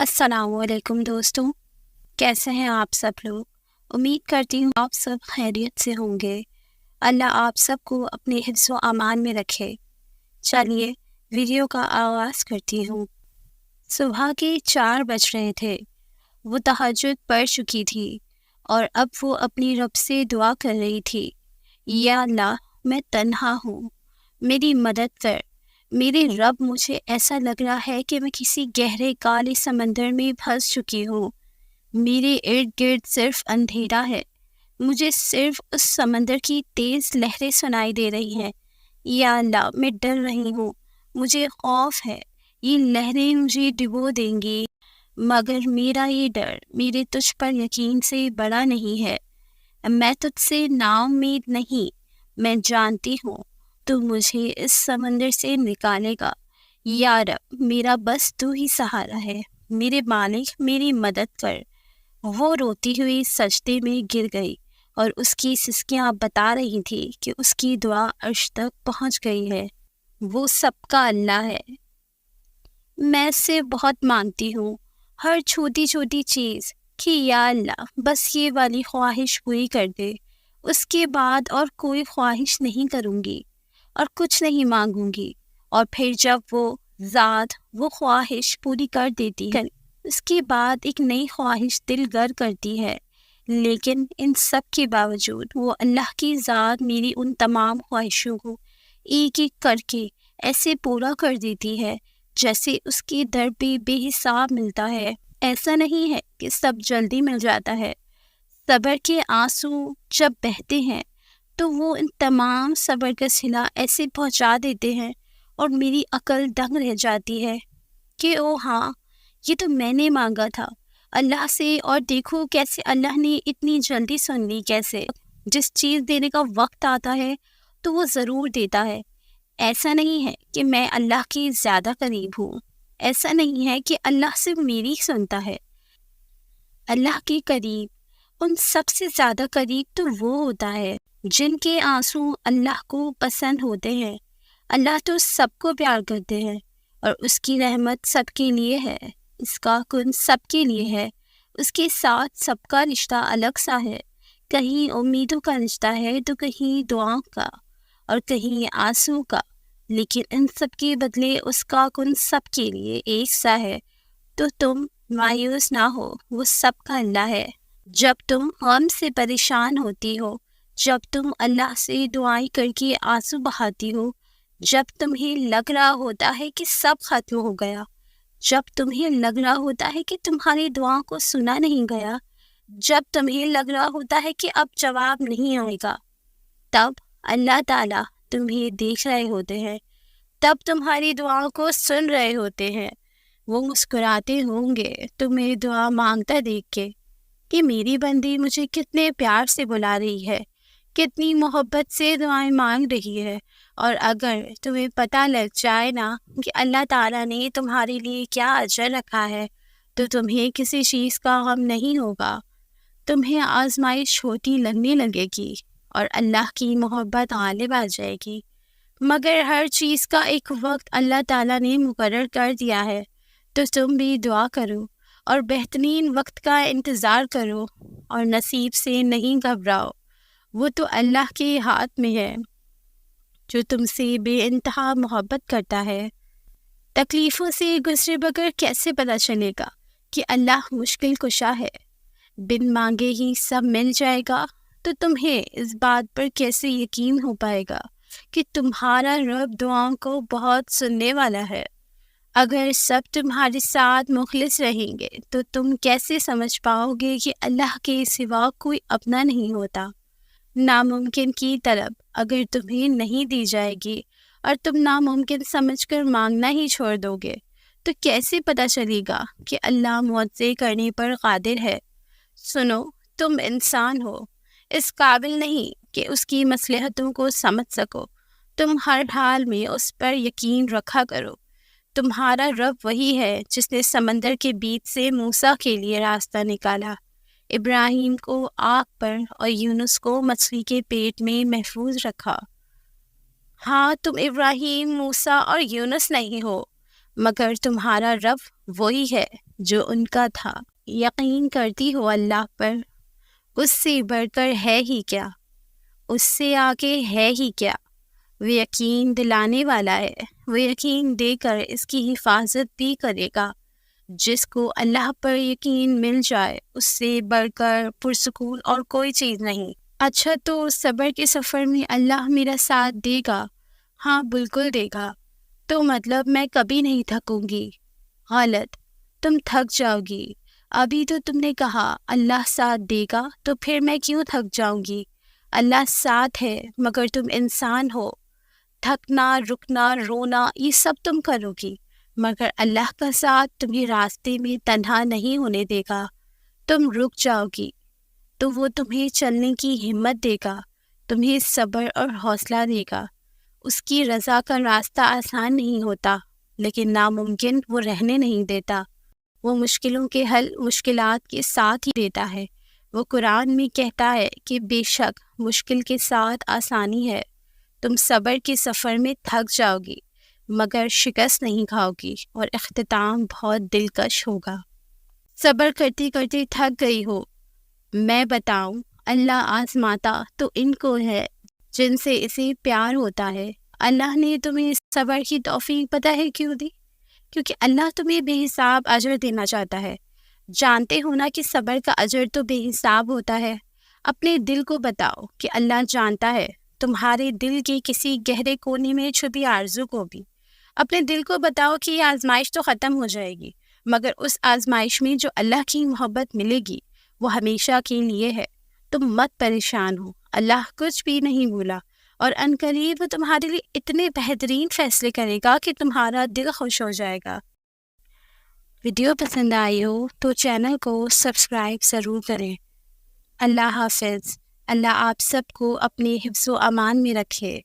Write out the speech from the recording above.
السلام علیکم دوستوں، کیسے ہیں آپ سب لوگ؟ امید کرتی ہوں آپ سب خیریت سے ہوں گے۔ اللہ آپ سب کو اپنے حفظ و امان میں رکھے۔ چلیے ویڈیو کا آغاز کرتی ہوں۔ صبح کے 4 بج رہے تھے۔ وہ تہجد پڑھ چکی تھی اور اب وہ اپنی رب سے دعا کر رہی تھی، یا اللہ میں تنہا ہوں، میری مدد کر۔ میرے رب، مجھے ایسا لگ رہا ہے کہ میں کسی گہرے کالے سمندر میں پھنس چکی ہوں۔ میرے ارد گرد صرف اندھیرا ہے، مجھے صرف اس سمندر کی تیز لہریں سنائی دے رہی ہیں۔ یا اللہ میں ڈر رہی ہوں، مجھے خوف ہے یہ لہریں مجھے ڈبو دیں گی، مگر میرا یہ ڈر میرے تجھ پر یقین سے بڑا نہیں ہے۔ میں تجھ سے نا امید نہیں، میں جانتی ہوں تو مجھے اس سمندر سے نکالے گا۔ یا رب میرا بس تو ہی سہارا ہے، میرے مالک میری مدد کر۔ وہ روتی ہوئی سجدے میں گر گئی اور اس کی سسکیاں بتا رہی تھی کہ اس کی دعا عرش تک پہنچ گئی ہے۔ وہ سب کا اللہ ہے، میں اس سے بہت مانگتی ہوں ہر چھوٹی چھوٹی چیز کہ یا اللہ بس یہ والی خواہش پوری کر دے، اس کے بعد اور کوئی خواہش نہیں کروں گی اور کچھ نہیں مانگوں گی۔ اور پھر جب وہ ذات وہ خواہش پوری کر دیتی ہے، اس کے بعد ایک نئی خواہش دل گر کرتی ہے۔ لیکن ان سب کے باوجود وہ اللہ کی ذات میری ان تمام خواہشوں کو ایک ایک کر کے ایسے پورا کر دیتی ہے جیسے اس کے در پہ بے حساب ملتا ہے۔ ایسا نہیں ہے کہ سب جلدی مل جاتا ہے۔ صبر کے آنسو جب بہتے ہیں تو وہ ان تمام صبر کا صلہ ایسے پہنچا دیتے ہیں اور میری عقل دنگ رہ جاتی ہے کہ او ہاں، یہ تو میں نے مانگا تھا اللہ سے، اور دیکھو کیسے اللہ نے اتنی جلدی سن لی۔ کیسے جس چیز دینے کا وقت آتا ہے تو وہ ضرور دیتا ہے۔ ایسا نہیں ہے کہ میں اللہ کے زیادہ قریب ہوں، ایسا نہیں ہے کہ اللہ صرف میری سنتا ہے۔ اللہ کے قریب، ان سب سے زیادہ قریب تو وہ ہوتا ہے جن کے آنسو اللہ کو پسند ہوتے ہیں۔ اللہ تو سب کو پیار کرتے ہیں اور اس کی رحمت سب کے لیے ہے، اس کا کن سب کے لیے ہے، اس کے ساتھ سب کا رشتہ الگ سا ہے۔ کہیں امیدوں کا رشتہ ہے تو کہیں دعاؤں کا اور کہیں آنسو کا، لیکن ان سب کے بدلے اس کا کن سب کے لیے ایک سا ہے۔ تو تم مایوس نہ ہو، وہ سب کا اللہ ہے۔ جب تم غم سے پریشان ہوتی ہو، جب تم اللہ سے دعائیں کر کے آنسو بہاتی ہو، جب تمہیں لگ رہا ہوتا ہے کہ سب ختم ہو گیا، جب تمہیں لگ رہا ہوتا ہے کہ تمہاری دعاؤں کو سنا نہیں گیا، جب تمہیں لگ رہا ہوتا ہے کہ اب جواب نہیں آئے گا، تب اللہ تعالیٰ تمہیں دیکھ رہے ہوتے ہیں، تب تمہاری دعاؤں کو سن رہے ہوتے ہیں۔ وہ مسکراتے ہوں گے تمہیں دعا مانگتا دیکھ کے کہ میری بندی مجھے کتنے پیار سے بلا رہی ہے، کتنی محبت سے دعائیں مانگ رہی ہے۔ اور اگر تمہیں پتہ لگ جائے نا کہ اللہ تعالیٰ نے تمہارے لیے کیا اجر رکھا ہے تو تمہیں کسی چیز کا غم نہیں ہوگا۔ تمہیں آزمائش چھوٹی لگنے لگے گی اور اللہ کی محبت غالب آ جائے گی، مگر ہر چیز کا ایک وقت اللہ تعالیٰ نے مقرر کر دیا ہے۔ تو تم بھی دعا کرو اور بہترین وقت کا انتظار کرو اور نصیب سے نہیں گھبراؤ، وہ تو اللہ کے ہاتھ میں ہے جو تم سے بے انتہا محبت کرتا ہے۔ تکلیفوں سے گزرے بغیر کیسے پتہ چلے گا کہ اللہ مشکل کشا ہے؟ بن مانگے ہی سب مل جائے گا تو تمہیں اس بات پر کیسے یقین ہو پائے گا کہ تمہارا رب دعاؤں کو بہت سننے والا ہے؟ اگر سب تمہارے ساتھ مخلص رہیں گے تو تم کیسے سمجھ پاؤ گے کہ اللہ کے سوا کوئی اپنا نہیں ہوتا؟ ناممکن کی طلب اگر تمہیں نہیں دی جائے گی اور تم ناممکن سمجھ کر مانگنا ہی چھوڑ دو گے تو کیسے پتہ چلے گا کہ اللہ معجزے کرنے پر قادر ہے؟ سنو، تم انسان ہو، اس قابل نہیں کہ اس کی مصلحتوں کو سمجھ سکو۔ تم ہر حال میں اس پر یقین رکھا کرو۔ تمہارا رب وہی ہے جس نے سمندر کے بیچ سے موسیٰ کے لیے راستہ نکالا، ابراہیم کو آگ پر اور یونس کو مچھلی کے پیٹ میں محفوظ رکھا۔ ہاں، تم ابراہیم، موسیٰ اور یونس نہیں ہو، مگر تمہارا رب وہی ہے جو ان کا تھا۔ یقین کرتی ہو اللہ پر، اس سے بڑھ کر ہے ہی کیا، اس سے آگے ہے ہی کیا۔ وہ یقین دلانے والا ہے، وہ یقین دے کر اس کی حفاظت بھی کرے گا۔ جس کو اللہ پر یقین مل جائے، اس سے بڑھ کر پرسکون اور کوئی چیز نہیں۔ اچھا، تو صبر کے سفر میں اللہ میرا ساتھ دے گا؟ ہاں بالکل دے گا۔ تو مطلب میں کبھی نہیں تھکوں گی؟ غلط، تم تھک جاؤ گی۔ ابھی تو تم نے کہا اللہ ساتھ دے گا، تو پھر میں کیوں تھک جاؤں گی؟ اللہ ساتھ ہے، مگر تم انسان ہو، تھکنا، رکنا، رونا یہ سب تم کرو گی، مگر اللہ کا ساتھ تمہیں راستے میں تنہا نہیں ہونے دے گا۔ تم رک جاؤ گی تو وہ تمہیں چلنے کی ہمت دے گا، تمہیں صبر اور حوصلہ دے گا۔ اس کی رضا کا راستہ آسان نہیں ہوتا، لیکن ناممکن وہ رہنے نہیں دیتا۔ وہ مشکلوں کے حل مشکلات کے ساتھ ہی دیتا ہے۔ وہ قرآن میں کہتا ہے کہ بے شک مشکل کے ساتھ آسانی ہے۔ تم صبر کے سفر میں تھک جاؤ گی، مگر شکست نہیں کھاؤ گی، اور اختتام بہت دلکش ہوگا۔ صبر کرتے کرتے تھک گئی ہو؟ میں بتاؤں، اللہ آزماتا تو ان کو ہے جن سے اسے پیار ہوتا ہے۔ اللہ نے تمہیں صبر کی توفیق پتہ ہے کیوں دی؟ کیونکہ اللہ تمہیں بے حساب اجر دینا چاہتا ہے۔ جانتے ہو نا کہ صبر کا اجر تو بے حساب ہوتا ہے۔ اپنے دل کو بتاؤ کہ اللہ جانتا ہے تمہارے دل کے کسی گہرے کونے میں چھپی آرزو کو بھی۔ اپنے دل کو بتاؤ کہ یہ آزمائش تو ختم ہو جائے گی، مگر اس آزمائش میں جو اللہ کی محبت ملے گی وہ ہمیشہ کے لیے ہے۔ تم مت پریشان ہو، اللہ کچھ بھی نہیں بھولا، اور عنقریب وہ تمہارے لیے اتنے بہترین فیصلے کرے گا کہ تمہارا دل خوش ہو جائے گا۔ ویڈیو پسند آئی ہو تو چینل کو سبسکرائب ضرور کریں۔ اللہ حافظ۔ اللہ آپ سب کو اپنے حفظ و امان میں رکھے۔